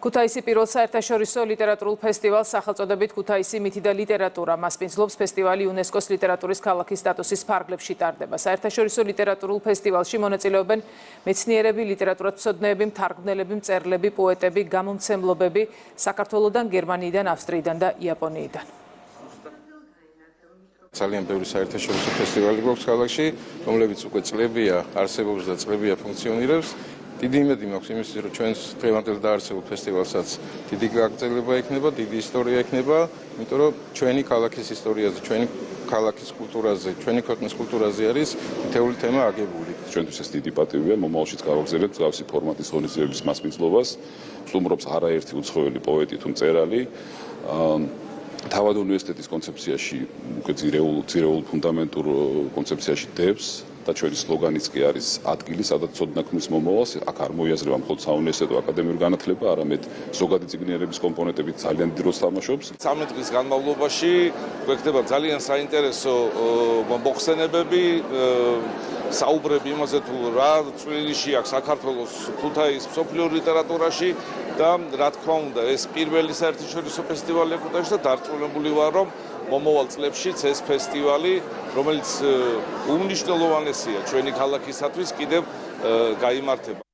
ქუთაისი პირველ საერთაშორისო ლიტერატურულ ფესტივალს სახელწოდებით ქუთაისი მითი და ლიტერატურა მასპინძლობს ფესტივალი იუნესკოს ლიტერატურის ქალაქის სტატუსის ფარგლებში ტარდება. საერთაშორისო ლიტერატურულ ფესტივალში მონაწილეობენ მეცნიერები, ლიტერატურათმცოდნეები, მთარგმნელები, მწერლები, პოეტები, გამომცემლობები საქართველოდან, გერმანიიდან, ავსტრიიდან და იაპონიიდან. ძალიან ბევრი საერთაშორისო ფესტივალი გვაქვს ქალაქში, რომლებიც უკვე წლებია არსებობს და წლებია ფუნქციონირებს. დიდი იმედი მაქვს იმისთვის, რომ ჩვენს დღევანდელ დაარსებულ ფესტივალსაც დიდი გაგრძელება ექნება, დიდი ისტორია ექნება, იმიტომ რომ ჩვენი ქალაქის ისტორიაზე, ჩვენი ქალაქის კულტურაზე, ჩვენი ქვეყნის კულტურაზე არის მთელი თემა აგებული. ჩვენთვის ეს დიდი პატივია, მომავალშიც გავაგზავნებთ მსგავსი ფორმატის ღონისძიებების მასპინძლობას. სტუმრობს არაერთი უცხოელი პოეტი თუ მწერალი. თავად უნივერსიტეტის კონცეფციაში, უკვე ძირეულ ფუნდამენტურ კონცეფციაში დებს და ჩვენი სლოგანიც კი არის ადგილი, სადაც ცოდნა ქმნის მომავალს. აქ არ მოიაზრება მხოლოდ საუნივერსიტეტო აკადემიური განათლება, არამედ ზოგადი წიგნიერების კომპონენტები ძალიან დიდ როლს თამაშობს. 13 დღის განმავლობაში გვექნება ძალიან საინტერესო მოხსენებები, საუბრები იმაზე თუ რა წვლილი აქვს საქართველოს ქუთაისის მსოფლიო ლიტერატურაში და რა თქმა უნდა ეს პირველი საერთაშორისო ფესტივალია ქუთაისში და დარწმუნებული ვარ რომ მომავალ წლებშიც ეს ფესტივალი რომელიც უმნიშვნელოვანესია ჩვენი ქალაქისათვის კიდევ გაიმართება.